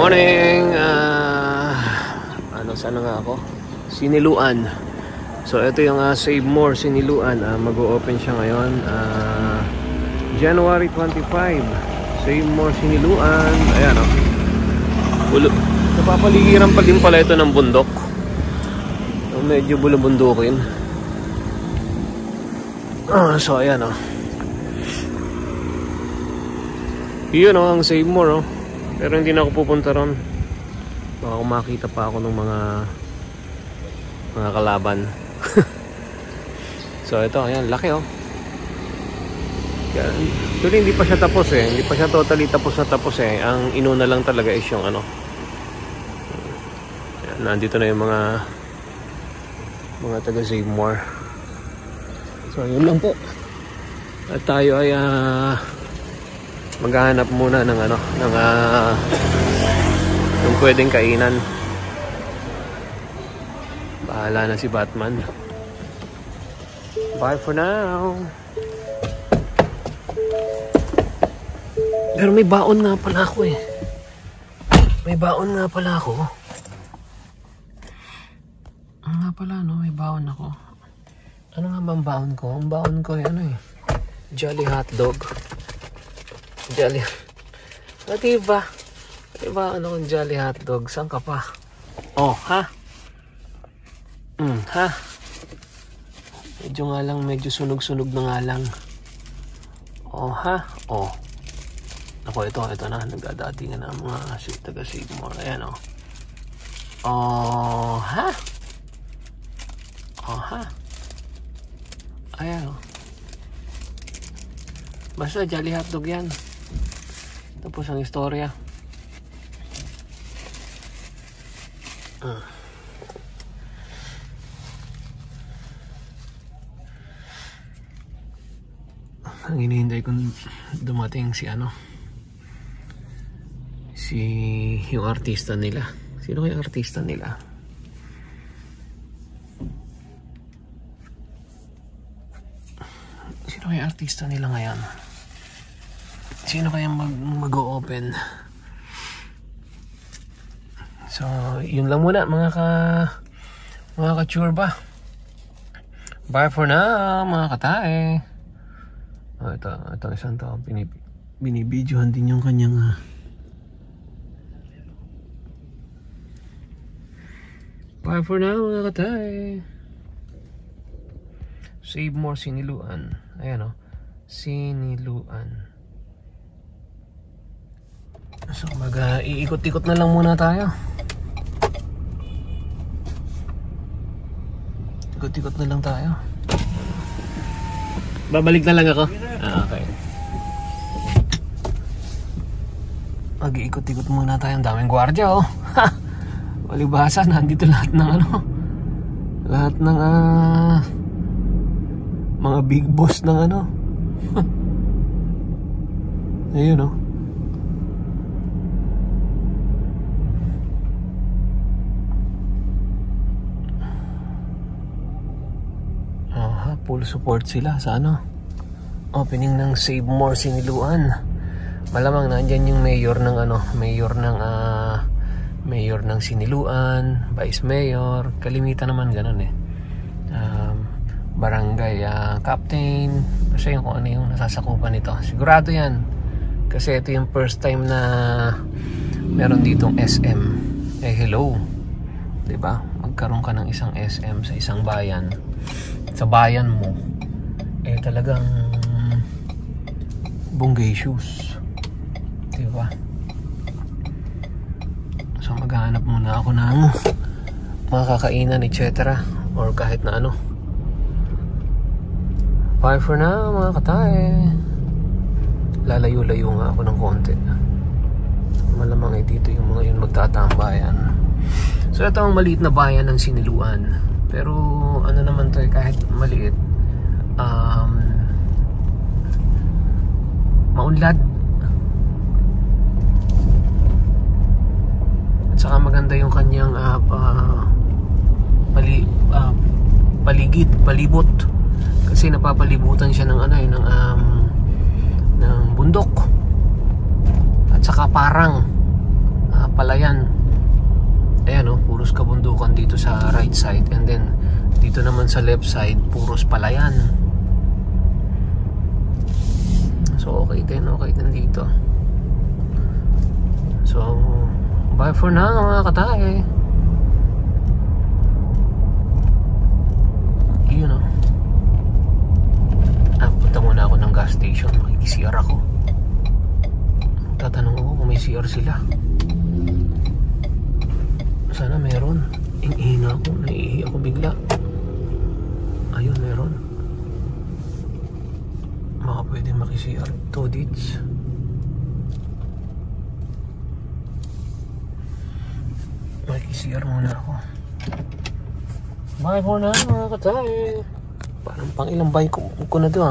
morning! Saan na nga ako? Siniluan. So ito yung Save More Siniluan. Mag-o-open siya ngayon January 25. Save More Siniluan. Ayan o. Napapaligiran pa din pala ito ng bundok. Medyo bulubundukin. So ayan o. Yun o ang Save More o. Pero hindi na ako pupunta ron. Baka makita pa ako ng mga kalaban. So ito, ayan, laki oh. Actually hindi pa siya tapos eh. Hindi pa siya totally tapos eh. Ang inuna lang talaga is yung ano. Ayan, nandito na yung mga taga Save More. So yun lang po. At tayo ay maghahanap muna ng ano, ng pwedeng kainan. Bahala na si Batman. Bye for now. Pero may baon nga pala ako eh. May baon nga pala ako. Nga pala no, may baon ako. Ano nga bang baon ko? Ang baon ko ay ano eh, Jolly Hotdog. Jolly. O diba? Diba ano kung Jolly Hotdog? Saan ka pa? Oh, ha? Ha? Medyo nga lang, medyo sunog-sunog na nga lang. Oh, ha? Oh. Ako, ito na. Nagdadatingan na ang mga taga Save More. Ayan, oh. Oh, ha? Oh, ha? Ayan, oh. Basta Jolly Hotdog yan. Tapos ang istorya. Ang hinihintay kong dumating si ano, yung artista nila. Sino kaya artista nila? Sino kaya artista nila ngayon? Sino kaya mag-o-open? So, yun lang muna mga ka-churba. Bye for now mga katae. Oh, ito isang tao. Binibidyohan din yung kanyang bye for now mga katae. Save More Siniluan. Ayan o. Siniluan. So iikot-ikot na lang muna tayo. Ikot-ikot na lang tayo. Babalik na lang ako. Okay. Mag-iikot-ikot muna tayo. Ang daming gwardiya oh. Walibasa, nandito lahat ng ano. Lahat ng mga big boss ng ano. Ayun oh. Full support sila sa ano, opening ng Save More Siniluan. Malamang nandyan yung mayor ng ano, mayor ng Siniluan, vice mayor, kalimitan naman ganun eh. Barangay captain, kasi yung kung ano yung nasasakupan nito. Sigurado yan. Kasi ito yung first time na meron ditong SM. Eh hello, 'di ba? Magkaroon ka ng isang SM sa isang bayan. Sa bayan mo eh talagang bonggacious, diba? So maghahanap muna ako ng mga kakainan etc. or kahit na ano. Bye for now mga katae. Lalayo-layo nga ako ng konti. Malamang eh dito yung mga yun magtatambayan. So ito ang maliit na bayan ng Siniluan. Pero ano naman to eh, kahit maliit, maunlad. At saka maganda yung kanyang palibot. Kasi napapalibutan siya ng ano eh, ng bundok. At saka parang palayan. Ayan o, puros kabundukan dito sa right side. And then dito naman sa left side, puros palayan. So okay din dito. So bye for now mga katay. Yun o. Punta muna ako ng gas station. Makikisiyar ako. Tatanong ako kung may CR sila. Sana meron. Ingihina ako. Naiihi ako bigla. Ayun, meron. Baka pwede maki-CR. 2 deeds. Maki-CR muna ako. Bye for now mga katay. Parang pang ilang bike ko na to